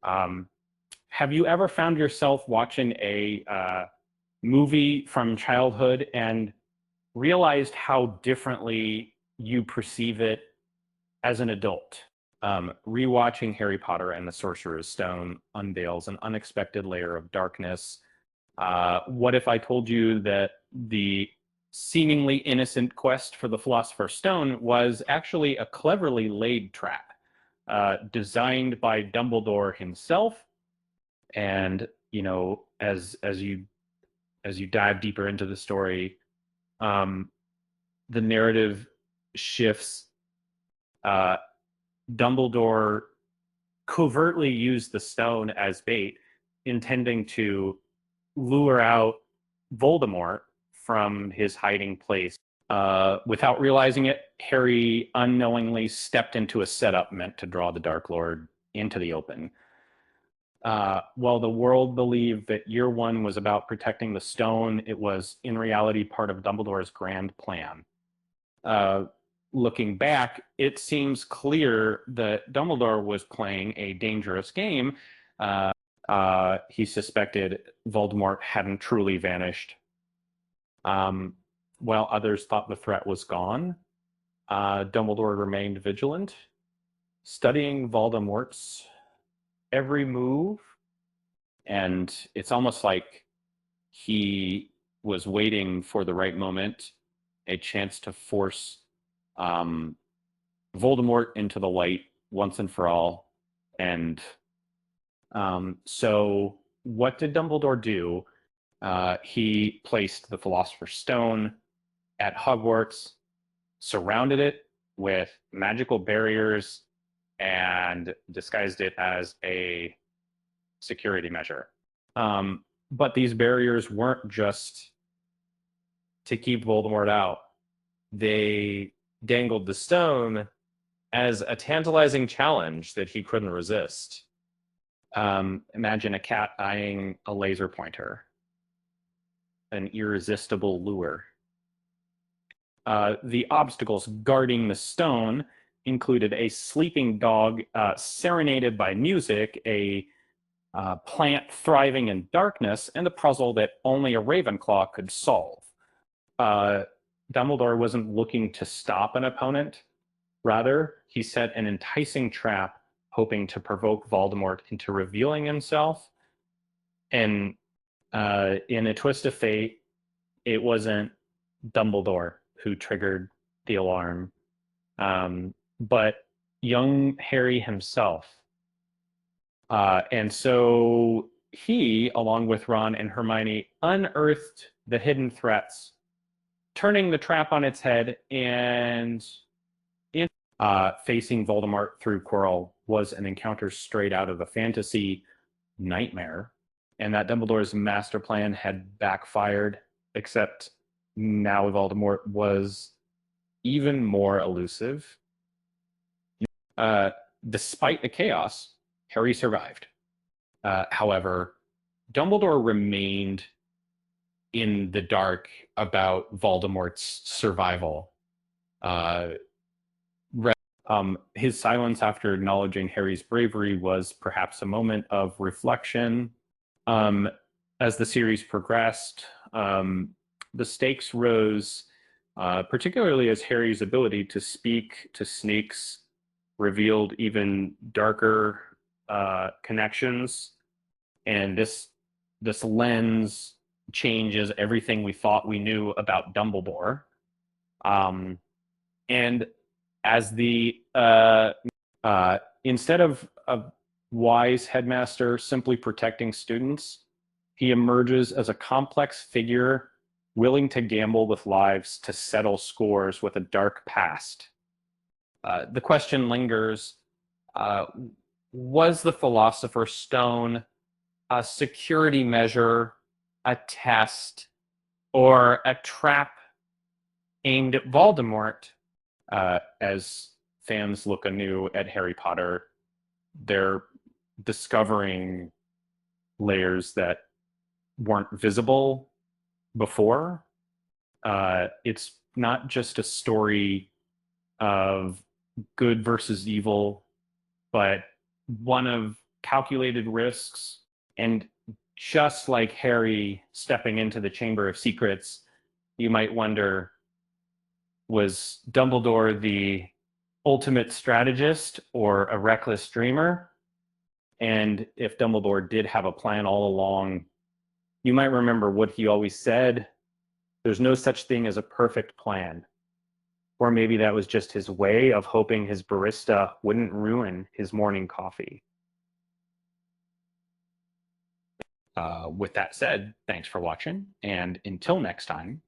Um, have you ever found yourself watching a movie from childhood and realized how differently you perceive it as an adult? Rewatching Harry Potter and the Sorcerer's Stone unveils an unexpected layer of darkness. What if I told you that the seemingly innocent quest for the Philosopher's Stone was actually a cleverly laid trap, designed by Dumbledore himself? And as you dive deeper into the story, um, the narrative shifts. Uh, Dumbledore covertly used the stone as bait, intending to lure out Voldemort from his hiding place. Without realizing it, Harry unknowingly stepped into a setup meant to draw the Dark Lord into the open. While the world believed that Year One was about protecting the stone, it was in reality part of Dumbledore's grand plan. Uh, Looking back, it seems clear that Dumbledore was playing a dangerous game. He suspected Voldemort hadn't truly vanished, um, while others thought the threat was gone. Dumbledore remained vigilant, studying Voldemort's every move, and it's almost like he was waiting for the right moment, a chance to force um, Voldemort into the light once and for all. And so, what did Dumbledore do? He placed the Philosopher's Stone at Hogwarts, surrounded it with magical barriers, and disguised it as a security measure. But these barriers weren't just to keep Voldemort out. They dangled the stone as a tantalizing challenge that he couldn't resist. Imagine a cat eyeing a laser pointer, an irresistible lure. The obstacles guarding the stone included a sleeping dog serenaded by music, a plant thriving in darkness, and a puzzle that only a Ravenclaw could solve. Uh, Dumbledore wasn't looking to stop an opponent. Rather, he set an enticing trap, hoping to provoke Voldemort into revealing himself. And in a twist of fate, it wasn't Dumbledore who triggered the alarm, but young Harry himself. And so he, along with Ron and Hermione, unearthed the hidden threats, turning the trap on its head. And facing Voldemort through Quirrell was an encounter straight out of a fantasy nightmare, and that Dumbledore's master plan had backfired, except now Voldemort was even more elusive. Uh, Despite the chaos, Harry survived. However, Dumbledore remained in the dark about Voldemort's survival. Uh, his silence after acknowledging Harry's bravery was perhaps a moment of reflection. Um, as the series progressed, the stakes rose, particularly as Harry's ability to speak to snakes revealed even darker connections, and this lens changes everything we thought we knew about Dumbledore. Um, and as the instead of a wise headmaster simply protecting students, he emerges as a complex figure willing to gamble with lives to settle scores with a dark past. The question lingers: uh, was the Philosopher's Stone a security measure, a test, or a trap aimed at Voldemort? As fans look anew at Harry Potter, they're discovering layers that weren't visible before. It's not just a story of good versus evil, but one of calculated risks. And just like Harry stepping into the Chamber of Secrets, you might wonder, was Dumbledore the ultimate strategist or a reckless dreamer? And if Dumbledore did have a plan all along, you might remember what he always said: there's no such thing as a perfect plan. Or maybe that was just his way of hoping his barista wouldn't ruin his morning coffee. With that said, thanks for watching, and until next time,